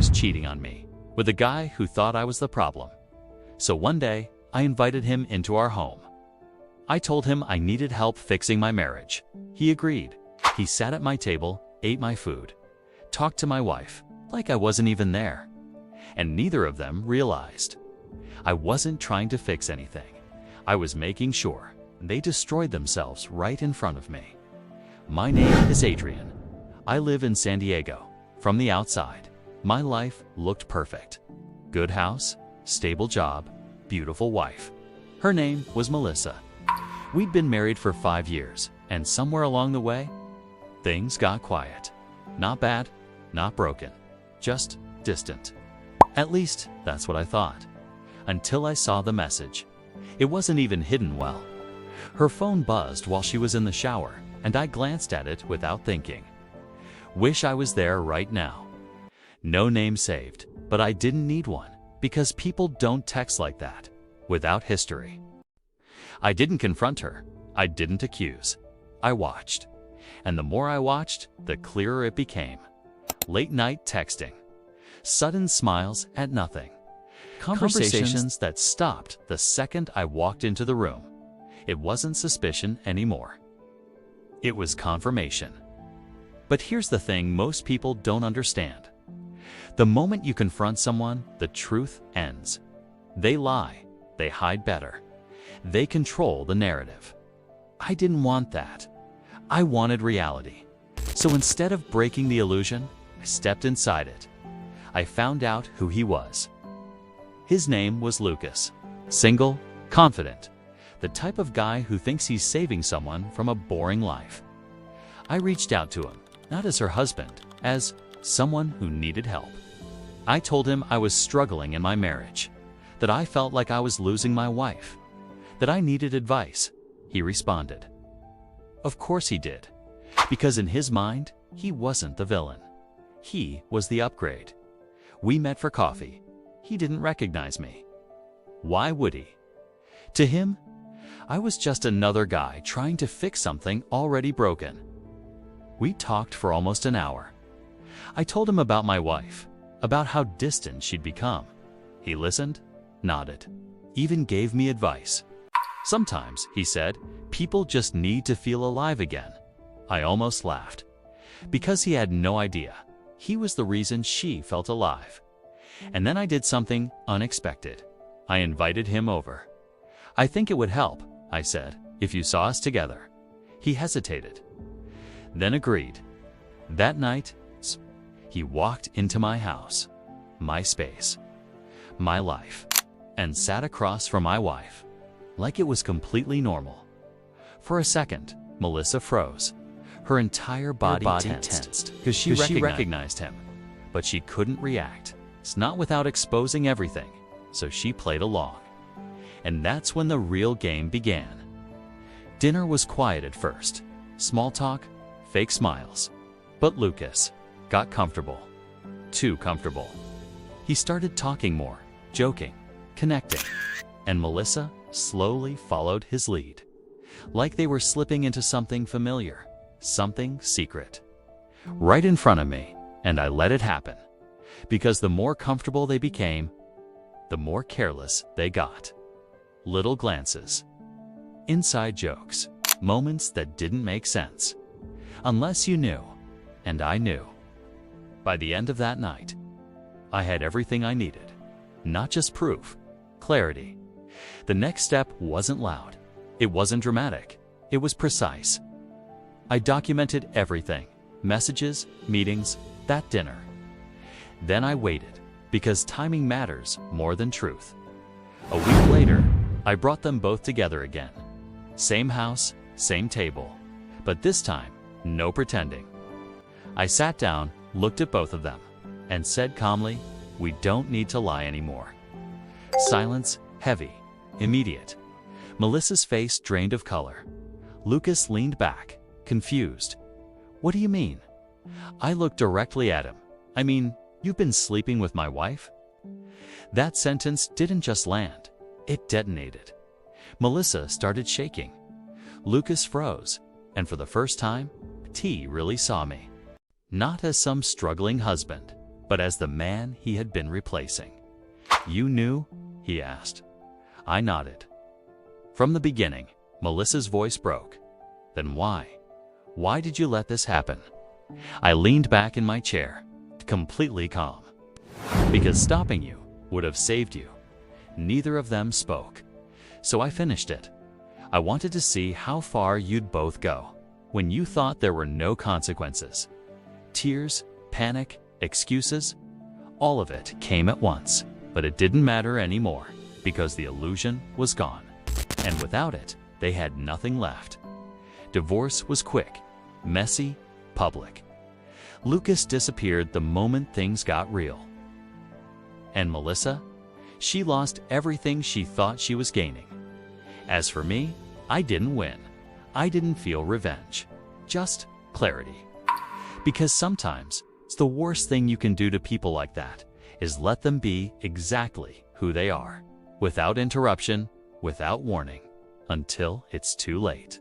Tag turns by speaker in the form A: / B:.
A: was cheating on me with a guy who thought I was the problem. So one day, I invited him into our home. I told him I needed help fixing my marriage. He agreed. He sat at my table, ate my food, talked to my wife like I wasn't even there. And neither of them realized. I wasn't trying to fix anything. I was making sure. They destroyed themselves right in front of me. My name is Adrian. I live in San Diego. From the outside, my life looked perfect. Good house, stable job, beautiful wife. Her name was Melissa. We'd been married for 5 years, and somewhere along the way, things got quiet. Not bad, not broken, just distant. At least, that's what I thought. Until I saw the message. It wasn't even hidden well. Her phone buzzed while she was in the shower, and I glanced at it without thinking. Wish I was there right now. No name saved, but I didn't need one, because people don't text like that, without history. I didn't confront her. I didn't accuse. I watched. And the more I watched, the clearer it became. Late night texting. Sudden smiles at nothing. Conversations that stopped the second I walked into the room. It wasn't suspicion anymore. It was confirmation. But here's the thing most people don't understand. The moment you confront someone, the truth ends. They lie. They hide better. They control the narrative. I didn't want that. I wanted reality. So instead of breaking the illusion, I stepped inside it. I found out who he was. His name was Lucas. Single, confident. The type of guy who thinks he's saving someone from a boring life. I reached out to him, not as her husband, as someone who needed help. I told him I was struggling in my marriage, that I felt like I was losing my wife, that I needed advice. He responded. Of course he did, because in his mind, he wasn't the villain. He was the upgrade. We met for coffee. He didn't recognize me. Why would he? To him, I was just another guy trying to fix something already broken. We talked for almost an hour. I told him about my wife, about how distant she'd become. He listened, nodded, even gave me advice. Sometimes, he said, people just need to feel alive again. I almost laughed. Because he had no idea. He was the reason she felt alive. And then I did something unexpected. I invited him over. I think it would help, I said, if you saw us together. He hesitated, then agreed. That night, he walked into my house, my space, my life, and sat across from my wife, like it was completely normal. For a second, Melissa froze. Her entire body tensed because she recognized him, but she couldn't react. It's not without exposing everything, so she played along. And that's when the real game began. Dinner was quiet at first. Small talk, fake smiles. But Lucas got comfortable. Too comfortable. He started talking more, joking, connecting. And Melissa slowly followed his lead. Like they were slipping into something familiar, something secret. Right in front of me, and I let it happen. Because the more comfortable they became, the more careless they got. Little glances, inside jokes, moments that didn't make sense. Unless you knew, and I knew. By the end of that night, I had everything I needed. Not just proof, clarity. The next step wasn't loud. It wasn't dramatic. It was precise. I documented everything, messages, meetings, that dinner. Then I waited, because timing matters more than truth. A week later, I brought them both together again. Same house, same table, but this time, no pretending. I sat down, looked at both of them, and said calmly, we don't need to lie anymore. Silence, heavy, immediate. Melissa's face drained of color. Lucas leaned back, confused. What do you mean? I looked directly at him. I mean, you've been sleeping with my wife? That sentence didn't just land. It detonated. Melissa started shaking. Lucas froze, and for the first time, T really saw me. Not as some struggling husband, but as the man he had been replacing. "You knew?" he asked. I nodded. "From the beginning." Melissa's voice broke. "Then why? Why did you let this happen?" I leaned back in my chair, completely calm. "Because stopping you would have saved you." Neither of them spoke. So I finished it. "I wanted to see how far you'd both go when you thought there were no consequences." Tears, panic, excuses, all of it came at once. But it didn't matter anymore because the illusion was gone. And without it, they had nothing left. Divorce was quick, messy, public. Lucas disappeared the moment things got real. And Melissa? She lost everything she thought she was gaining. As for me, I didn't win. I didn't feel revenge, just clarity. Because sometimes it's the worst thing you can do to people like that is let them be exactly who they are, without interruption, without warning, until it's too late.